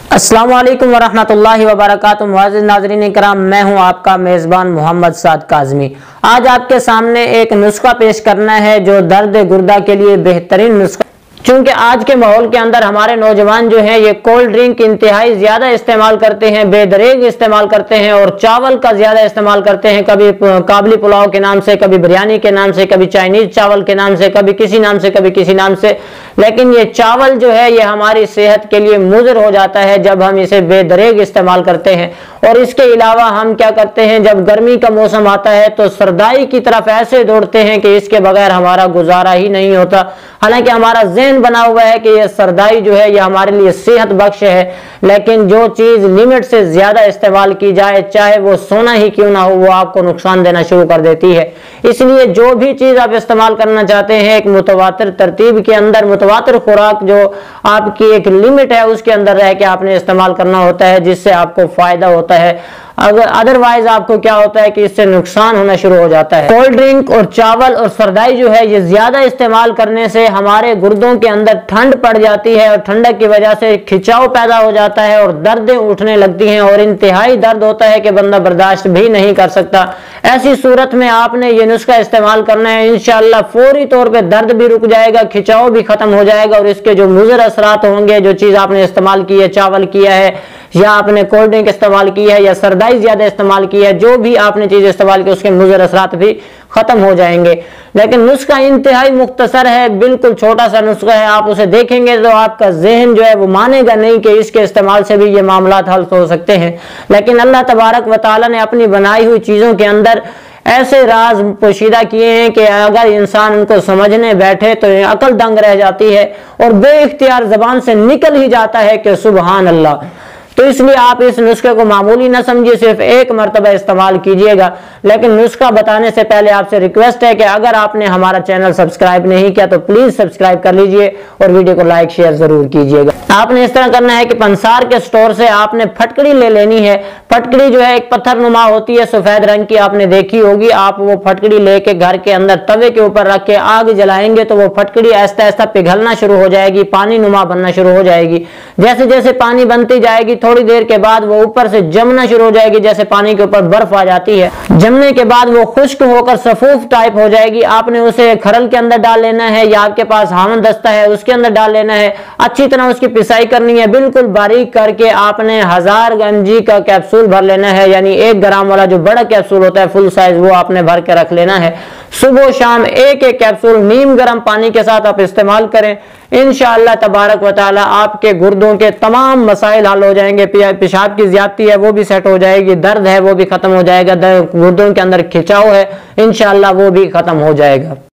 अस्सलाम वालेकुम वरहमतुल्लाहि वबरकातुहू। मुअज़्ज़िज़ नाज़रीन इकराम, मैं हूं आपका मेज़बान मोहम्मद साद काज़मी। आज आपके सामने एक नुस्खा पेश करना है जो दर्द गुर्दा के लिए बेहतरीन नुस्खा। चूंकि आज के माहौल के अंदर हमारे नौजवान जो हैं ये कोल्ड ड्रिंक इंतहाई ज़्यादा इस्तेमाल करते हैं, बेदरेग इस्तेमाल करते हैं और चावल का ज़्यादा इस्तेमाल करते हैं। कभी काबली पुलाव के नाम से, कभी बिरयानी के नाम से, कभी चाइनीज़ चावल के नाम से, कभी किसी नाम से, कभी किसी नाम से। लेकिन ये चावल जो है ये हमारी सेहत के लिए मुज़र हो जाता है जब हम इसे बेदरेग इस्तेमाल करते हैं। और इसके अलावा हम क्या करते हैं, जब गर्मी का मौसम आता है तो सरदाई की तरफ ऐसे दौड़ते हैं कि इसके बगैर हमारा गुजारा ही नहीं होता। हालांकि हमारा ज़हन बना हुआ है कि ये सरदाई जो है ये हमारे लिए सेहत बख्श है, लेकिन जो चीज़ लिमिट से ज़्यादा इस्तेमाल की जाए, चाहे वो सोना ही क्यों ना हो, वो आपको नुकसान देना शुरू कर देती है। इसलिए जो भी चीज़ आप इस्तेमाल करना चाहते हैं, एक मुतवातिर तरतीब के अंदर, मुतवातिर खुराक जो आपकी एक लिमिट है उसके अंदर रह के आपने इस्तेमाल करना होता है, जिससे आपको फ़ायदा होता है। अगर अदरवाइज आपको क्या होता है कि इससे नुकसान होना शुरू हो जाता है। कोल्ड ड्रिंक और चावल और सरदाई जो है ये ज्यादा इस्तेमाल करने से हमारे गुर्दों के अंदर ठंड पड़ जाती है और ठंडक की वजह से खिंचाव पैदा हो जाता है और दर्दें उठने लगती हैं और इंतहाई दर्द होता है कि बंदा बर्दाश्त भी नहीं कर सकता। ऐसी सूरत में आपने ये नुस्खा इस्तेमाल करना है। इंशाअल्लाह फौरी तौर पर दर्द भी रुक जाएगा, खिंचाव भी खत्म हो जाएगा और इसके जो मुज़र असरात होंगे, जो चीज आपने इस्तेमाल की है, चावल किया है या आपने कोल्ड ड्रिंक इस्तेमाल की है या सरदाई ज्यादा इस्तेमाल की है, जो भी आपने चीज इस्तेमाल की उसके मुज़र असरात भी खत्म हो जाएंगे। लेकिन नुस्खा इंतहाई मुख्तसर है, बिल्कुल छोटा सा नुस्खा है। आप उसे देखेंगे तो आपका जहन जो है वो मानेगा नहीं कि इसके इस्तेमाल से भी ये मामलात हल हो सकते हैं। लेकिन अल्लाह तबारक व तआला ने अपनी बनाई हुई चीजों के अंदर ऐसे राज पोशीदा किए हैं कि अगर इंसान उनको समझने बैठे तो अकल दंग रह जाती है और बेइख्तियार जबान से निकल ही जाता है कि सुबहान अल्लाह। तो इसलिए आप इस नुस्खे को मामूली ना समझिए, सिर्फ एक मरतबा इस्तेमाल कीजिएगा। लेकिन नुस्खा बताने से पहले आपसे रिक्वेस्ट है कि अगर आपने हमारा चैनल सब्सक्राइब नहीं किया तो प्लीज सब्सक्राइब कर लीजिए और वीडियो को लाइक शेयर जरूर कीजिएगा। आपने इस तरह करना है कि पंसार के स्टोर से आपने फटकड़ी ले लेनी है। फटकड़ी जो है एक पत्थर नुमा होती है, सफेद रंग की, आपने देखी होगी। आप वो फटकड़ी लेके घर के अंदर तवे के ऊपर रख के आग जलाएंगे तो वो फटकड़ी आहिस्ता आहिस्ता पिघलना शुरू हो जाएगी, पानी नुमा बनना शुरू हो जाएगी। जैसे जैसे पानी बनती जाएगी थोड़ी देर के बाद वो ऊपर से जमना शुरू हो जाएगी, जैसे पानी के ऊपर बर्फ आ जाती है। जमने के बाद वो खुश्क होकर सफूफ टाइप हो जाएगी। आपने उसे खरल के अंदर डाल लेना है या आपके पास हामन दस्ता है उसके अंदर डाल लेना है। अच्छी तरह उसकी पिसाई करनी है, बिल्कुल बारीक करके आपने 1000 mg का कैप्सूल भर लेना है, यानी 1 ग्राम वाला जो बड़ा कैप्सूल होता है फुल साइज, वो आपने भर के रख लेना है। सुबह शाम एक एक कैप्सूल नीम गर्म पानी के साथ आप इस्तेमाल करें। इंशाअल्लाह तबारक व तआला आपके गुर्दों के तमाम मसाइल हल हो जाएंगे। पेशाब की ज्यादती है वो भी सेट हो जाएगी, दर्द है वो भी खत्म हो जाएगा, गुर्दों के अंदर खिंचाव है इंशाअल्लाह वो भी खत्म हो जाएगा।